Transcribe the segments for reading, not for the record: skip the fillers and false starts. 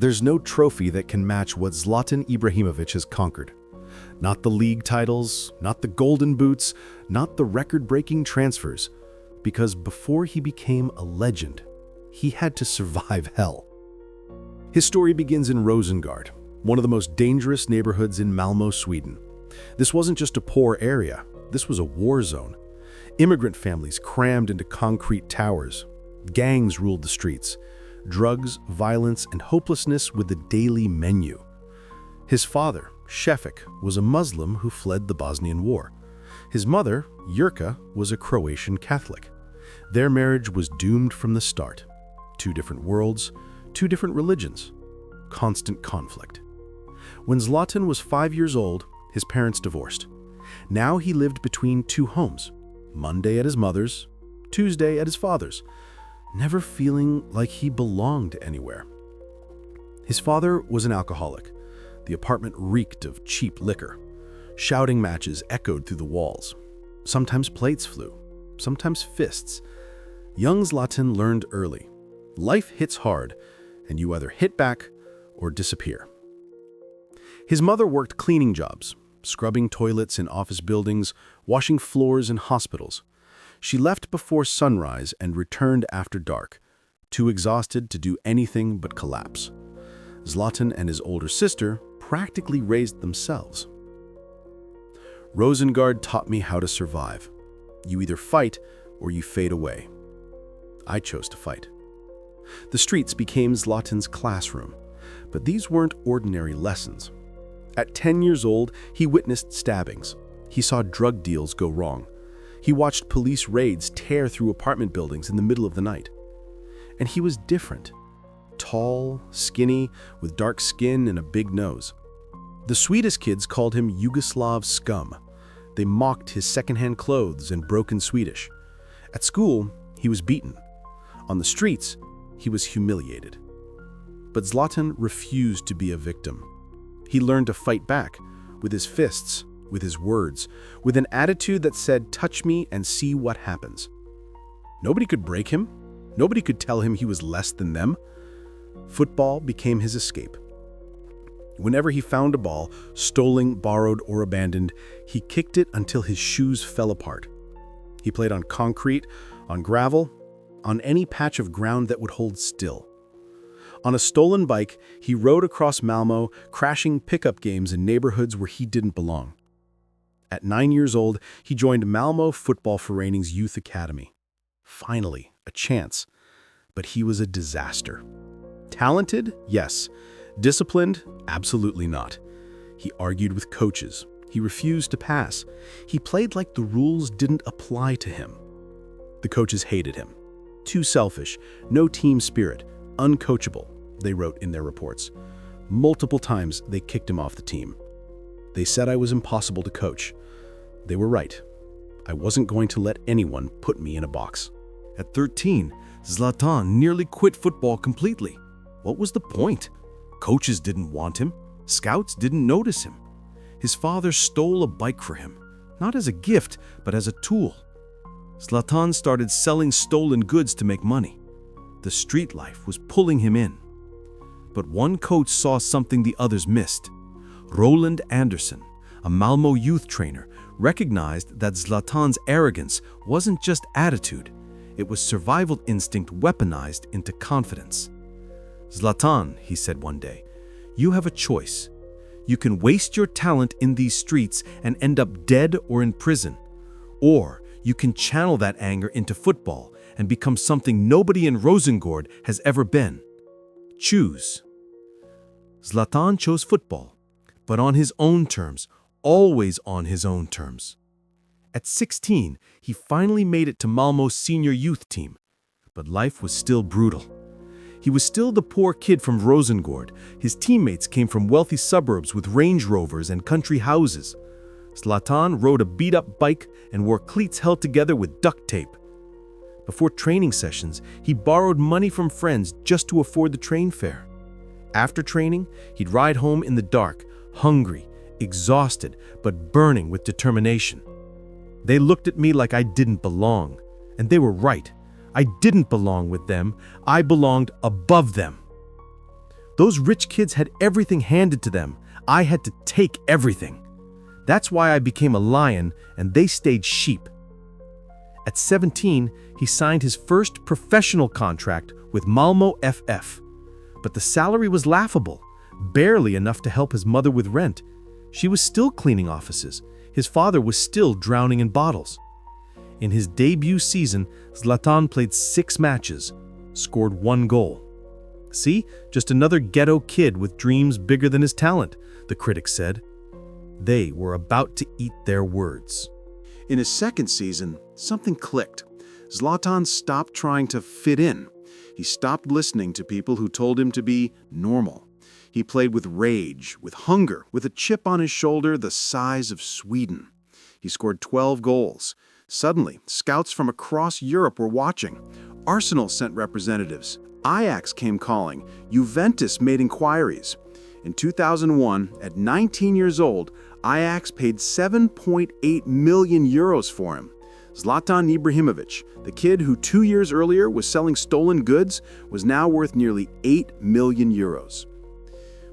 There's no trophy that can match what Zlatan Ibrahimović has conquered. Not the league titles, not the golden boots, not the record-breaking transfers. Because before he became a legend, he had to survive hell. His story begins in Rosengård, one of the most dangerous neighborhoods in Malmö, Sweden. This wasn't just a poor area, this was a war zone. Immigrant families crammed into concrete towers. Gangs ruled the streets. Drugs, violence, and hopelessness were the daily menu. His father, Shefik, was a Muslim who fled the Bosnian War. His mother, Jurka, was a Croatian Catholic. Their marriage was doomed from the start. Two different worlds, two different religions. Constant conflict. When Zlatan was 5 years old, his parents divorced. Now he lived between two homes, Monday at his mother's, Tuesday at his father's, never feeling like he belonged anywhere. His father was an alcoholic. The apartment reeked of cheap liquor. Shouting matches echoed through the walls. Sometimes plates flew, sometimes fists. Young Zlatan learned early. Life hits hard, and you either hit back or disappear. His mother worked cleaning jobs, scrubbing toilets in office buildings, washing floors in hospitals. She left before sunrise and returned after dark, too exhausted to do anything but collapse. Zlatan and his older sister practically raised themselves. Rosengård taught me how to survive. You either fight or you fade away. I chose to fight. The streets became Zlatan's classroom, but these weren't ordinary lessons. At 10 years old, he witnessed stabbings. He saw drug deals go wrong. He watched police raids tear through apartment buildings in the middle of the night. And he was different. Tall, skinny, with dark skin and a big nose. The Swedish kids called him Yugoslav scum. They mocked his secondhand clothes and broken Swedish. At school, he was beaten. On the streets, he was humiliated. But Zlatan refused to be a victim. He learned to fight back, with his fists, with his words, with an attitude that said, "Touch me and see what happens." Nobody could break him. Nobody could tell him he was less than them. Football became his escape. Whenever he found a ball, stolen, borrowed, or abandoned, he kicked it until his shoes fell apart. He played on concrete, on gravel, on any patch of ground that would hold still. On a stolen bike, he rode across Malmö, crashing pickup games in neighborhoods where he didn't belong. At 9 years old, he joined Malmö Football Förening's youth academy. Finally, a chance. But he was a disaster. Talented? Yes. Disciplined? Absolutely not. He argued with coaches. He refused to pass. He played like the rules didn't apply to him. The coaches hated him. Too selfish, no team spirit, uncoachable, they wrote in their reports. Multiple times they kicked him off the team. They said I was impossible to coach. They were right. I wasn't going to let anyone put me in a box. At 13, Zlatan nearly quit football completely. What was the point? Coaches didn't want him. Scouts didn't notice him. His father stole a bike for him, not as a gift, but as a tool. Zlatan started selling stolen goods to make money. The street life was pulling him in. But one coach saw something the others missed. Roland Andersson, a Malmö youth trainer, recognized that Zlatan's arrogance wasn't just attitude, it was survival instinct weaponized into confidence. "Zlatan," he said one day, "you have a choice. You can waste your talent in these streets and end up dead or in prison. Or you can channel that anger into football and become something nobody in Rosengård has ever been. Choose." Zlatan chose football, but on his own terms, always on his own terms. At 16, he finally made it to Malmö's senior youth team, but life was still brutal. He was still the poor kid from Rosengård. His teammates came from wealthy suburbs with Range Rovers and country houses. Zlatan rode a beat-up bike and wore cleats held together with duct tape. Before training sessions, he borrowed money from friends just to afford the train fare. After training, he'd ride home in the dark, hungry, exhausted, but burning with determination. They looked at me like I didn't belong, and they were right. I didn't belong with them. I belonged above them. Those rich kids had everything handed to them. I had to take everything. That's why I became a lion and they stayed sheep. At 17, he signed his first professional contract with Malmö FF. But the salary was laughable, barely enough to help his mother with rent. She was still cleaning offices. His father was still drowning in bottles. In his debut season, Zlatan played 6 matches, scored 1 goal. See, just another ghetto kid with dreams bigger than his talent, the critics said. They were about to eat their words. In his second season, something clicked. Zlatan stopped trying to fit in. He stopped listening to people who told him to be normal. He played with rage, with hunger, with a chip on his shoulder the size of Sweden. He scored 12 goals. Suddenly, scouts from across Europe were watching. Arsenal sent representatives. Ajax came calling. Juventus made inquiries. In 2001, at 19 years old, Ajax paid 7.8 million euros for him. Zlatan Ibrahimović, the kid who 2 years earlier was selling stolen goods, was now worth nearly 8 million euros.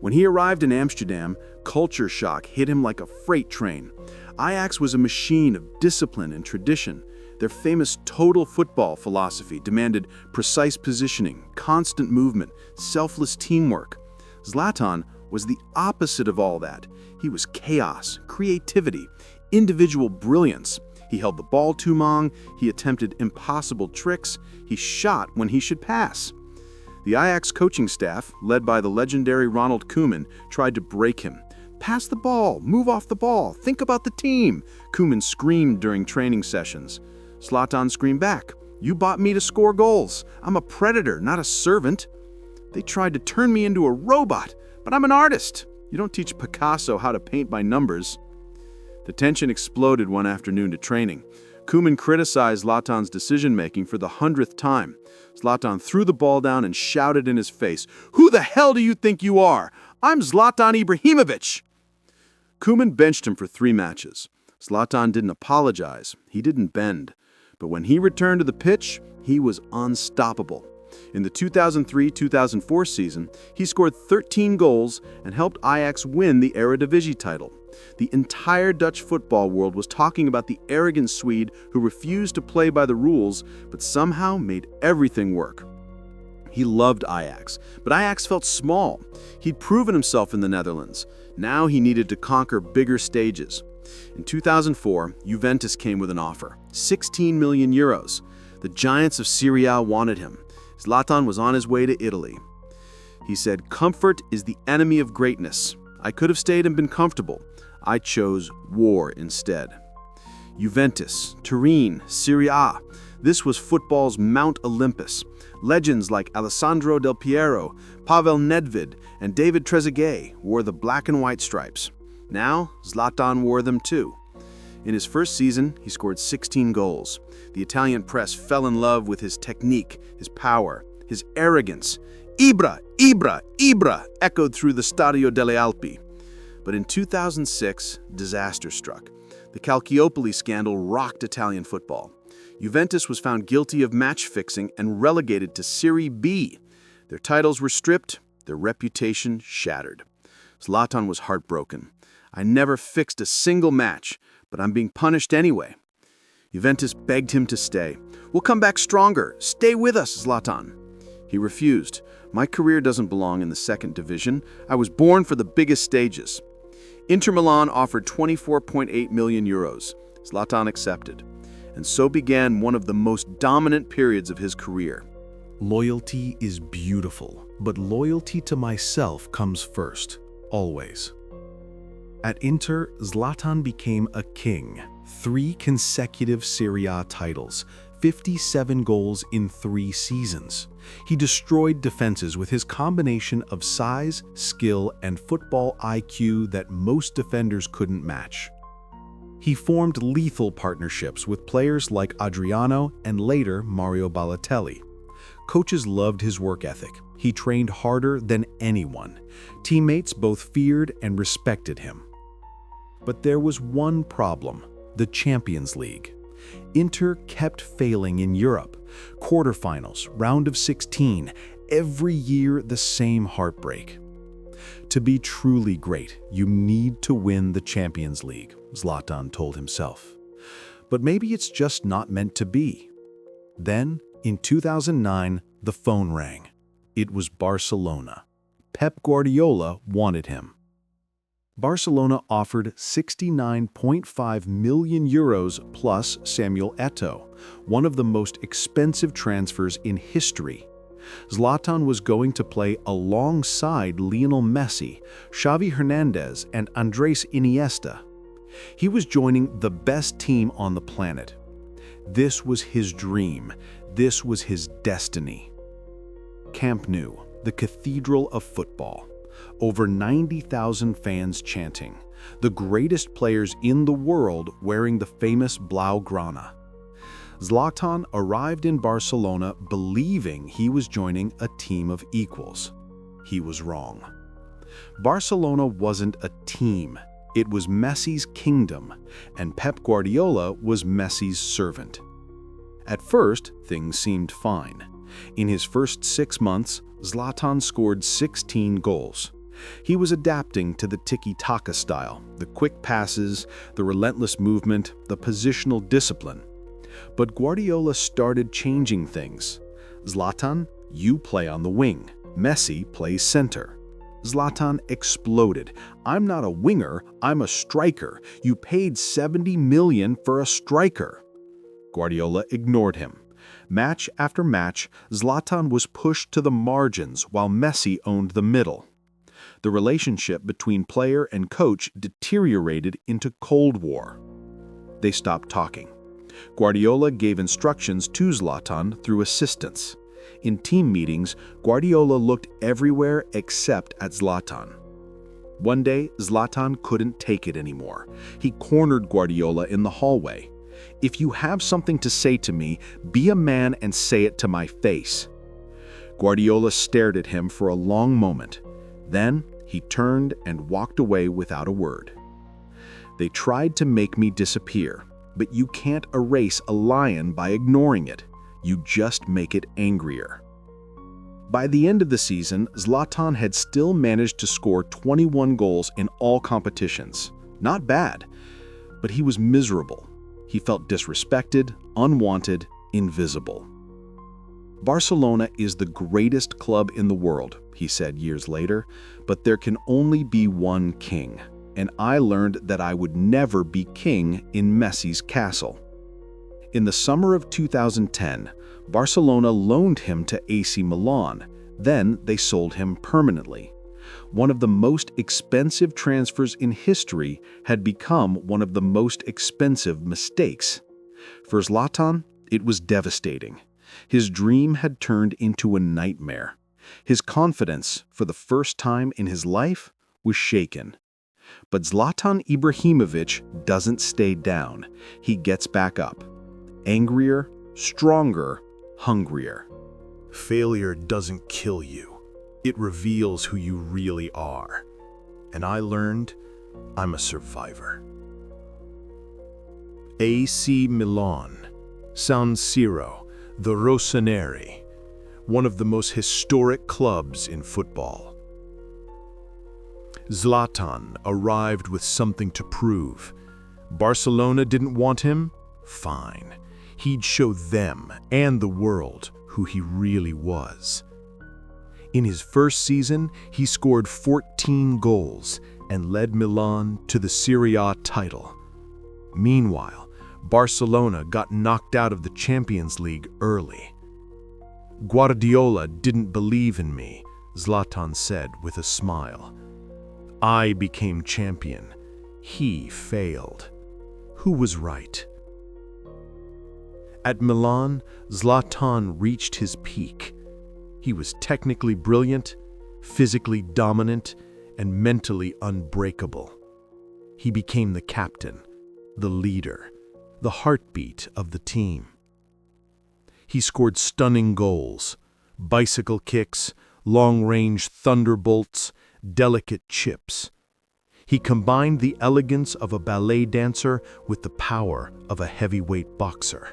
When he arrived in Amsterdam, culture shock hit him like a freight train. Ajax was a machine of discipline and tradition. Their famous total football philosophy demanded precise positioning, constant movement, selfless teamwork. Zlatan was the opposite of all that. He was chaos, creativity, individual brilliance. He held the ball too long, he attempted impossible tricks, he shot when he should pass. The Ajax coaching staff, led by the legendary Ronald Koeman, tried to break him. "Pass the ball, move off the ball, think about the team," Koeman screamed during training sessions. Zlatan screamed back, "You bought me to score goals. I'm a predator, not a servant. They tried to turn me into a robot, but I'm an artist. You don't teach Picasso how to paint by numbers." The tension exploded one afternoon to training. Koeman criticized Zlatan's decision-making for the 100th time. Zlatan threw the ball down and shouted in his face, "Who the hell do you think you are? I'm Zlatan Ibrahimović!" Koeman benched him for 3 matches. Zlatan didn't apologize. He didn't bend. But when he returned to the pitch, he was unstoppable. In the 2003-2004 season, he scored 13 goals and helped Ajax win the Eredivisie title. The entire Dutch football world was talking about the arrogant Swede who refused to play by the rules, but somehow made everything work. He loved Ajax, but Ajax felt small. He'd proven himself in the Netherlands. Now he needed to conquer bigger stages. In 2004, Juventus came with an offer, 16 million euros. The giants of Serie A wanted him. Zlatan was on his way to Italy. He said, "Comfort is the enemy of greatness. I could have stayed and been comfortable. I chose war instead." Juventus, Turin, Serie A. This was football's Mount Olympus. Legends like Alessandro Del Piero, Pavel Nedved, and David Trezeguet wore the black and white stripes. Now, Zlatan wore them too. In his first season, he scored 16 goals. The Italian press fell in love with his technique, his power, his arrogance. "Ibra, Ibra, Ibra," echoed through the Stadio delle Alpi. But in 2006, disaster struck. The Calciopoli scandal rocked Italian football. Juventus was found guilty of match fixing and relegated to Serie B. Their titles were stripped, their reputation shattered. Zlatan was heartbroken. "I never fixed a single match, but I'm being punished anyway." Juventus begged him to stay. "We'll come back stronger. Stay with us, Zlatan." He refused. "My career doesn't belong in the second division. I was born for the biggest stages." Inter Milan offered 24.8 million euros. Zlatan accepted. And so began one of the most dominant periods of his career. Loyalty is beautiful, but loyalty to myself comes first, always. At Inter, Zlatan became a king. 3 consecutive Serie A titles, 57 goals in 3 seasons. He destroyed defenses with his combination of size, skill, and football IQ that most defenders couldn't match. He formed lethal partnerships with players like Adriano and later Mario Balotelli. Coaches loved his work ethic. He trained harder than anyone. Teammates both feared and respected him. But there was one problem: the Champions League. Inter kept failing in Europe. Quarterfinals, round of 16, every year the same heartbreak. To be truly great, you need to win the Champions League, Zlatan told himself. But maybe it's just not meant to be. Then, in 2009, the phone rang. It was Barcelona. Pep Guardiola wanted him. Barcelona offered 69.5 million euros plus Samuel Eto'o, one of the most expensive transfers in history. Zlatan was going to play alongside Lionel Messi, Xavi Hernandez, and Andrés Iniesta. He was joining the best team on the planet. This was his dream. This was his destiny. Camp Nou, the cathedral of football. Over 90,000 fans chanting. The greatest players in the world wearing the famous Blaugrana. Zlatan arrived in Barcelona believing he was joining a team of equals. He was wrong. Barcelona wasn't a team. It was Messi's kingdom, and Pep Guardiola was Messi's servant. At first, things seemed fine. In his first 6 months, Zlatan scored 16 goals. He was adapting to the tiki-taka style, the quick passes, the relentless movement, the positional discipline. But Guardiola started changing things. Zlatan, you play on the wing. Messi plays center. Zlatan exploded. I'm not a winger, I'm a striker. You paid 70 million for a striker. Guardiola ignored him. Match after match, Zlatan was pushed to the margins while Messi owned the middle. The relationship between player and coach deteriorated into Cold War. They stopped talking. Guardiola gave instructions to Zlatan through assistants. In team meetings, Guardiola looked everywhere except at Zlatan. One day, Zlatan couldn't take it anymore. He cornered Guardiola in the hallway. "If you have something to say to me, be a man and say it to my face." Guardiola stared at him for a long moment. Then, he turned and walked away without a word. "They tried to make me disappear, but you can't erase a lion by ignoring it. You just make it angrier." By the end of the season, Zlatan had still managed to score 21 goals in all competitions. Not bad, but he was miserable. He felt disrespected, unwanted, invisible. "Barcelona is the greatest club in the world," he said years later, "but there can only be one king, and I learned that I would never be king in Messi's castle." In the summer of 2010, Barcelona loaned him to AC Milan. Then they sold him permanently. One of the most expensive transfers in history had become one of the most expensive mistakes. For Zlatan, it was devastating. His dream had turned into a nightmare. His confidence, for the first time in his life, was shaken. But Zlatan Ibrahimović doesn't stay down. He gets back up. Angrier, stronger, hungrier. Failure doesn't kill you. It reveals who you really are. And I learned I'm a survivor. AC Milan, San Siro, the Rossoneri, one of the most historic clubs in football. Zlatan arrived with something to prove. Barcelona didn't want him? Fine. He'd show them and the world who he really was. In his first season, he scored 14 goals and led Milan to the Serie A title. Meanwhile, Barcelona got knocked out of the Champions League early. "Guardiola didn't believe in me," Zlatan said with a smile. "I became champion. He failed. Who was right?" At Milan, Zlatan reached his peak. He was technically brilliant, physically dominant, and mentally unbreakable. He became the captain, the leader, the heartbeat of the team. He scored stunning goals, bicycle kicks, long-range thunderbolts, delicate chips. He combined the elegance of a ballet dancer with the power of a heavyweight boxer.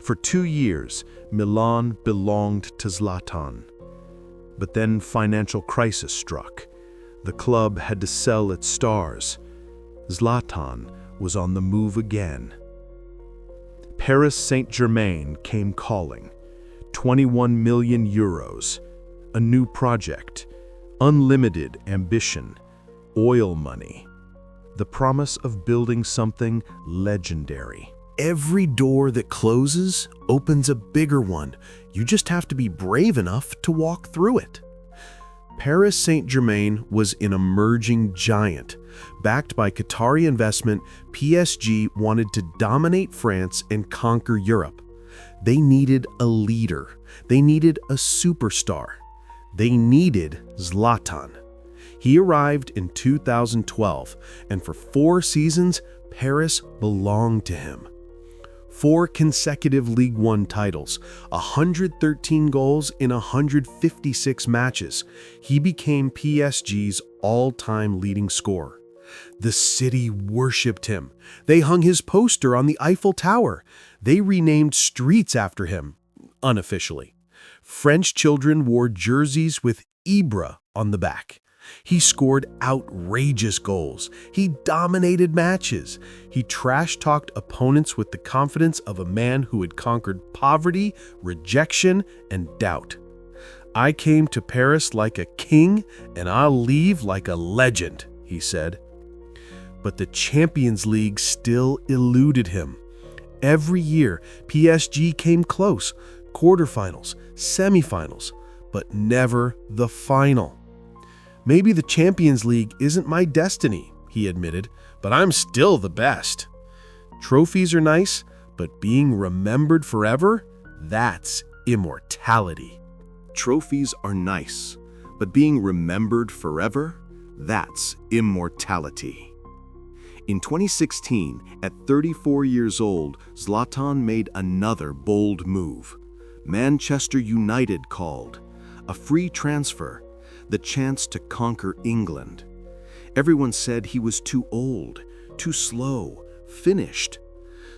For 2 years, Milan belonged to Zlatan. But then financial crisis struck. The club had to sell its stars. Zlatan was on the move again. Paris Saint-Germain came calling. 21 million euros, a new project, unlimited ambition, oil money, the promise of building something legendary. Every door that closes opens a bigger one. You just have to be brave enough to walk through it. Paris Saint-Germain was an emerging giant. Backed by Qatari investment, PSG wanted to dominate France and conquer Europe. They needed a leader. They needed a superstar. They needed Zlatan. He arrived in 2012, and for 4 seasons, Paris belonged to him. 4 consecutive Ligue 1 titles, 113 goals in 156 matches. He became PSG's all-time leading scorer. The city worshipped him. They hung his poster on the Eiffel Tower. They renamed streets after him, unofficially. French children wore jerseys with Ibra on the back. He scored outrageous goals. He dominated matches. He trash-talked opponents with the confidence of a man who had conquered poverty, rejection, and doubt. "I came to Paris like a king, and I'll leave like a legend," he said. But the Champions League still eluded him. Every year, PSG came close, quarterfinals, semifinals, but never the final. "Maybe the Champions League isn't my destiny," he admitted, "but I'm still the best. Trophies are nice, but being remembered forever, that's immortality." Trophies are nice, but being remembered forever, that's immortality. In 2016, at 34 years old, Zlatan made another bold move. Manchester United called. A free transfer, the chance to conquer England. Everyone said he was too old, too slow, finished.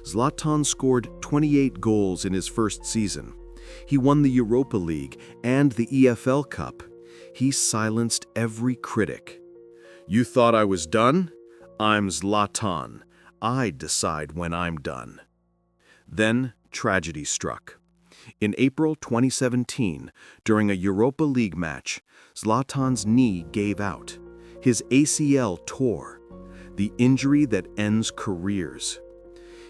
Zlatan scored 28 goals in his first season. He won the Europa League and the EFL Cup. He silenced every critic. "You thought I was done? I'm Zlatan. I decide when I'm done." Then tragedy struck. In April 2017, during a Europa League match, Zlatan's knee gave out. His ACL tore, the injury that ends careers.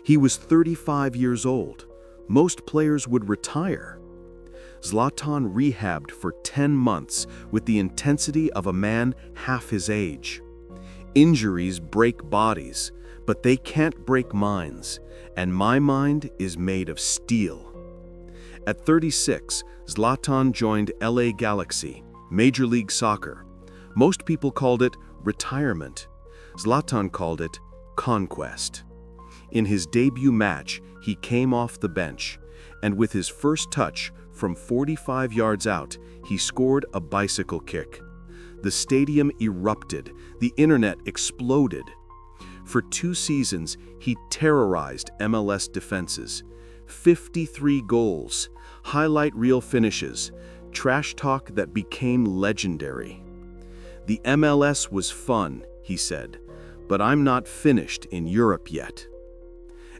He was 35 years old. Most players would retire. Zlatan rehabbed for 10 months with the intensity of a man half his age. Injuries break bodies, but they can't break minds, and my mind is made of steel. At 36, Zlatan joined LA Galaxy, Major League Soccer. Most people called it retirement. Zlatan called it conquest. In his debut match, he came off the bench, and with his first touch from 45 yards out, he scored a bicycle kick. The stadium erupted, the internet exploded. For 2 seasons, he terrorized MLS defenses. 53 goals, highlight reel finishes, trash talk that became legendary. "The MLS was fun," he said, "but I'm not finished in Europe yet."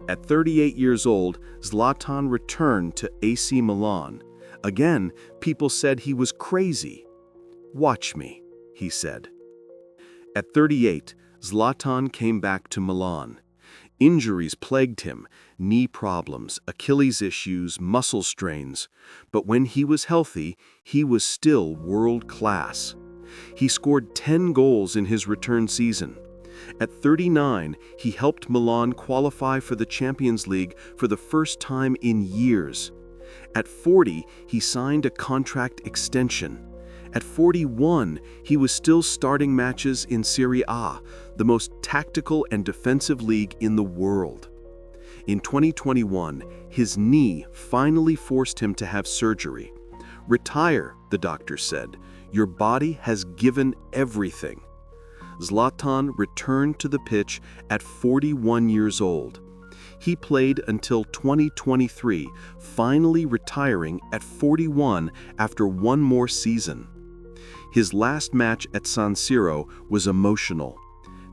At 38 years old, Zlatan returned to AC Milan. Again, people said he was crazy. "Watch me," he said. At 38, Zlatan came back to Milan. Injuries plagued him, knee problems, Achilles issues, muscle strains. But when he was healthy, he was still world-class. He scored 10 goals in his return season. At 39, he helped Milan qualify for the Champions League for the first time in years. At 40, he signed a contract extension. At 41, he was still starting matches in Serie A, the most tactical and defensive league in the world. In 2021, his knee finally forced him to have surgery. "Retire," the doctor said. "Your body has given everything." Zlatan returned to the pitch at 41 years old. He played until 2023, finally retiring at 41 after one more season. His last match at San Siro was emotional.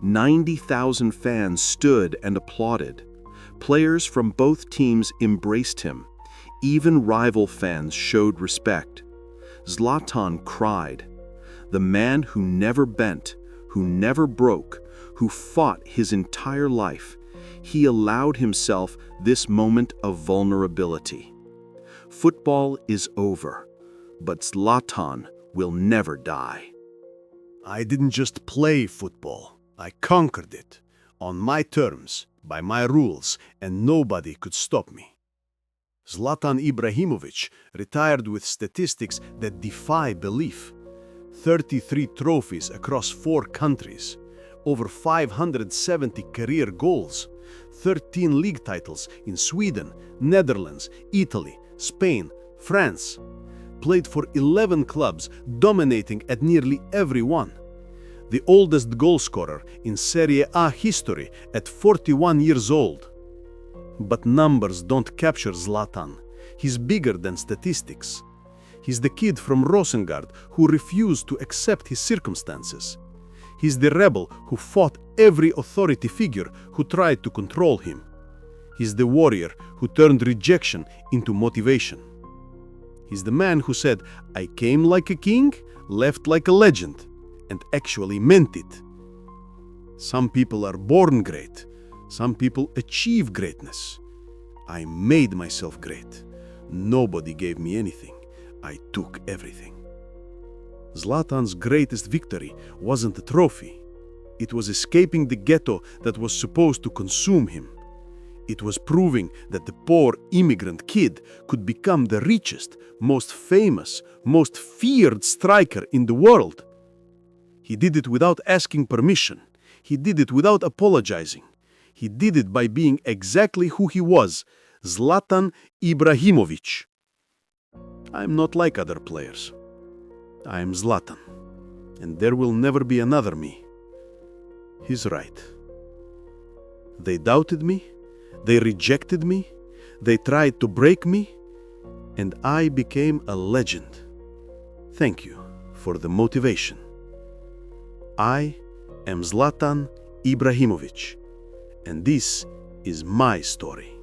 90,000 fans stood and applauded. Players from both teams embraced him. Even rival fans showed respect. Zlatan cried. The man who never bent, who never broke, who fought his entire life, he allowed himself this moment of vulnerability. Football is over, but Zlatan will never die. I didn't just play football. I conquered it. On my terms, by my rules, and nobody could stop me. Zlatan Ibrahimović retired with statistics that defy belief. 33 trophies across 4 countries, over 570 career goals, 13 league titles in Sweden, Netherlands, Italy, Spain, France. Played for 11 clubs, dominating at nearly every one. The oldest goalscorer in Serie A history at 41 years old. But numbers don't capture Zlatan. He's bigger than statistics. He's the kid from Rosengård who refused to accept his circumstances. He's the rebel who fought every authority figure who tried to control him. He's the warrior who turned rejection into motivation. He's the man who said, "I came like a king, left like a legend," and actually meant it. Some people are born great. Some people achieve greatness. I made myself great. Nobody gave me anything. I took everything. Zlatan's greatest victory wasn't a trophy. It was escaping the ghetto that was supposed to consume him. It was proving that the poor immigrant kid could become the richest, most famous, most feared striker in the world. He did it without asking permission. He did it without apologizing. He did it by being exactly who he was, Zlatan Ibrahimović. I'm not like other players. I am Zlatan, and there will never be another me. He's right. They doubted me, they rejected me, they tried to break me, and I became a legend. Thank you for the motivation. I am Zlatan Ibrahimović, and this is my story.